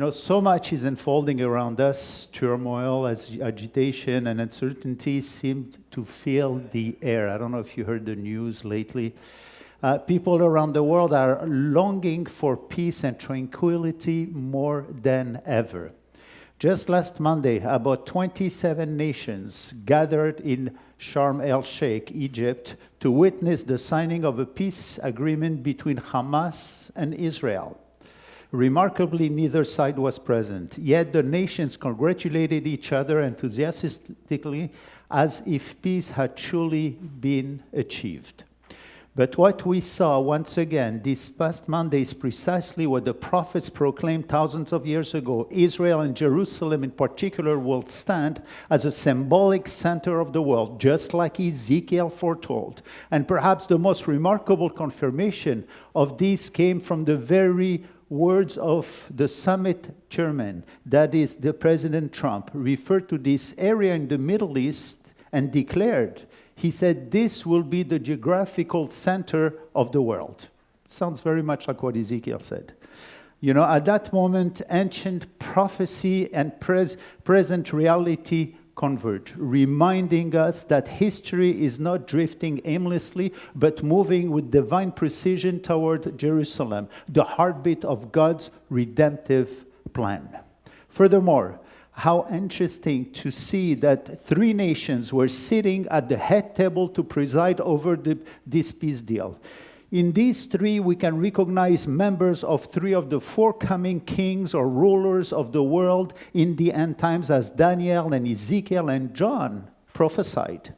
So much is unfolding around us. Turmoil, agitation, and uncertainty seem to fill the air. I don't know if you heard the news lately. People around the world are longing for peace and tranquility more than ever. Just last Monday, about 27 nations gathered in Sharm el-Sheikh, Egypt, to witness the signing of a peace agreement between Hamas and Israel. Remarkably, neither side was present, yet the nations congratulated each other enthusiastically as if peace had truly been achieved. But what we saw once again this past Monday is precisely what the prophets proclaimed thousands of years ago. Israel and Jerusalem in particular will stand as a symbolic center of the world, just like Ezekiel foretold. And perhaps the most remarkable confirmation of this came from the very words of the summit chairman, that is, the President Trump, referred to this area in the Middle East and declared, he said, this will be the geographical center of the world. Sounds very much like what Ezekiel said. At that moment, ancient prophecy and present reality converge, reminding us that history is not drifting aimlessly, but moving with divine precision toward Jerusalem, the heartbeat of God's redemptive plan. Furthermore, how interesting to see that 3 nations were sitting at the head table to preside over this peace deal. In these 3, we can recognize members of 3 of the forthcoming kings or rulers of the world in the end times, as Daniel and Ezekiel and John prophesied.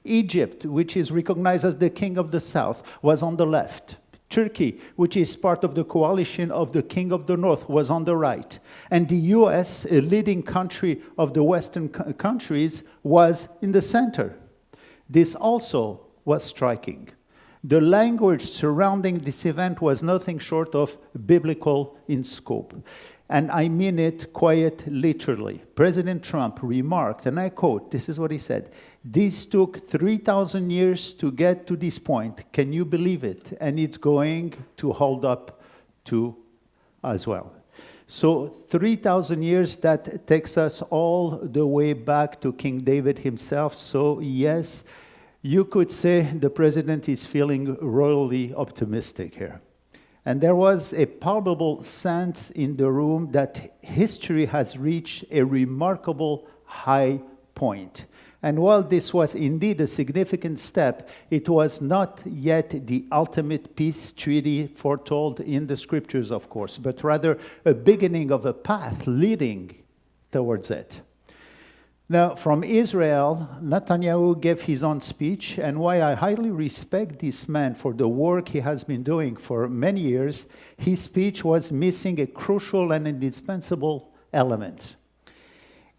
Egypt, which is recognized as the king of the south, was on the left. Turkey, which is part of the coalition of the king of the north, was on the right. And the U.S., a leading country of the Western countries, was in the center. This also was striking. The language surrounding this event was nothing short of biblical in scope. And I mean it quite literally. President Trump remarked, and I quote, this is what he said, "This took 3,000 years to get to this point. Can you believe it? And it's going to hold up to as well." So 3,000 years, that takes us all the way back to King David himself. So yes, you could say the president is feeling royally optimistic here. And there was a palpable sense in the room that history has reached a remarkable high point. And while this was indeed a significant step, it was not yet the ultimate peace treaty foretold in the scriptures, of course, but rather a beginning of a path leading towards it. Now, from Israel, Netanyahu gave his own speech, and while I highly respect this man for the work he has been doing for many years, his speech was missing a crucial and indispensable element.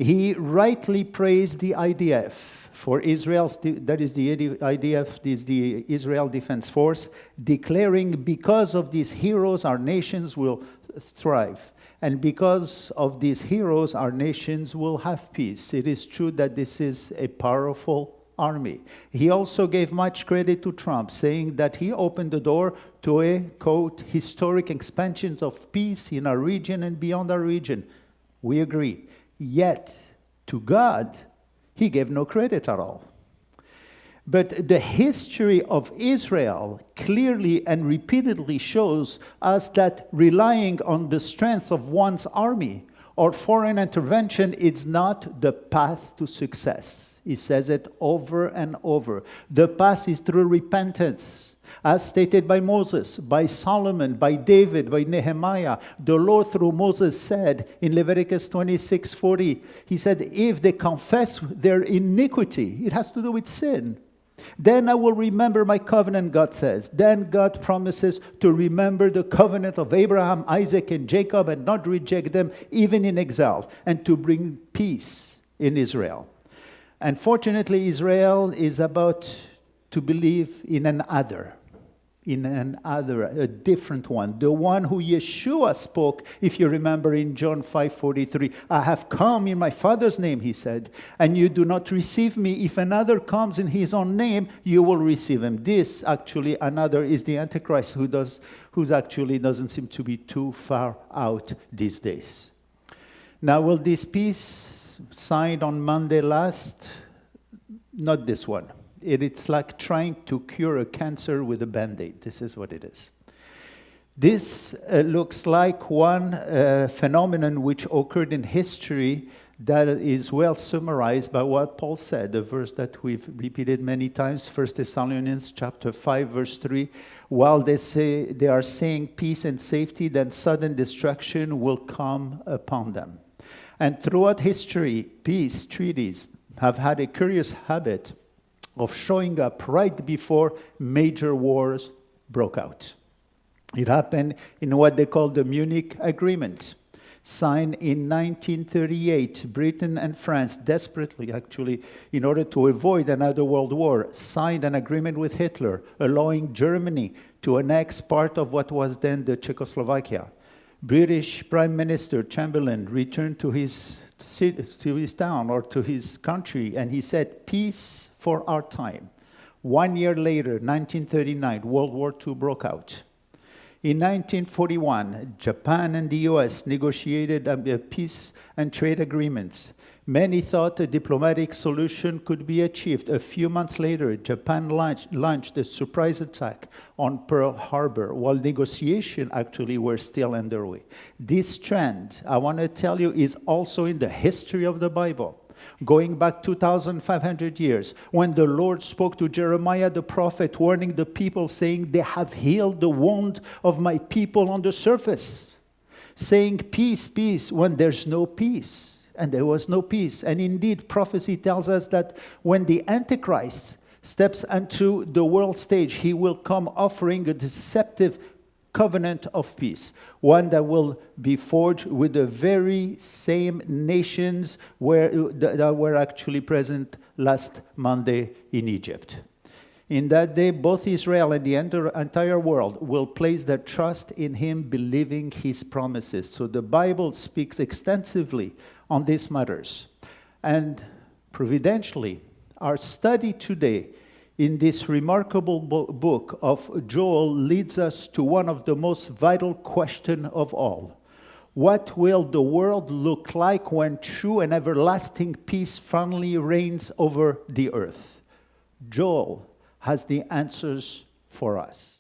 He rightly praised the IDF for Israel's, that is the IDF, is the Israel Defense Force, declaring, because of these heroes, our nations will thrive. And because of these heroes, our nations will have peace. It is true that this is a powerful army. He also gave much credit to Trump, saying that he opened the door to a, quote, historic expansion of peace in our region and beyond our region. We agree. Yet, to God, he gave no credit at all. But the history of Israel clearly and repeatedly shows us that relying on the strength of one's army or foreign intervention is not the path to success. He says it over and over. The path is through repentance. As stated by Moses, by Solomon, by David, by Nehemiah, the Lord through Moses said in Leviticus 26:40, he said, if they confess their iniquity, it has to do with sin, then I will remember my covenant, God says. Then God promises to remember the covenant of Abraham, Isaac, and Jacob and not reject them even in exile, and to bring peace in Israel. Unfortunately, Israel is about to believe in another, a different one. The one who Yeshua spoke, if you remember in John 5:43, I have come in my Father's name, he said, and you do not receive me. If another comes in his own name, you will receive him. This actually, another, is the Antichrist who actually doesn't seem to be too far out these days. Now, will this peace signed on Monday last? Not this one. It's like trying to cure a cancer with a Band-Aid. This is what it is. This looks like one phenomenon which occurred in history that is well summarized by what Paul said, the verse that we've repeated many times, 1 Thessalonians chapter 5, verse 3. While they are saying peace and safety, then sudden destruction will come upon them. And throughout history, peace treaties have had a curious habit of showing up right before major wars broke out. It happened in what they call the Munich Agreement. Signed in 1938, Britain and France desperately, actually, in order to avoid another world war, signed an agreement with Hitler, allowing Germany to annex part of what was then the Czechoslovakia. British Prime Minister Chamberlain returned to his town or to his country, and he said, "Peace for our time." 1 year later, 1939, World War II broke out. In 1941, Japan and the US negotiated peace and trade agreements. Many thought a diplomatic solution could be achieved. A few months later, Japan launched a surprise attack on Pearl Harbor, while negotiations actually were still underway. This trend, I want to tell you, is also in the history of the Bible. Going back 2,500 years, when the Lord spoke to Jeremiah the prophet, warning the people, saying, "They have healed the wound of my people on the surface," saying, "Peace, peace," when there's no peace. And there was no peace. And indeed, prophecy tells us that when the Antichrist steps onto the world stage, he will come offering a deceptive covenant of peace, one that will be forged with the very same nations that were actually present last Monday in Egypt. In that day, both Israel and the entire world will place their trust in him, believing his promises. So the Bible speaks extensively on these matters. And providentially, our study today in this remarkable book of Joel leads us to one of the most vital questions of all. What will the world look like when true and everlasting peace finally reigns over the earth? Joel has the answers for us.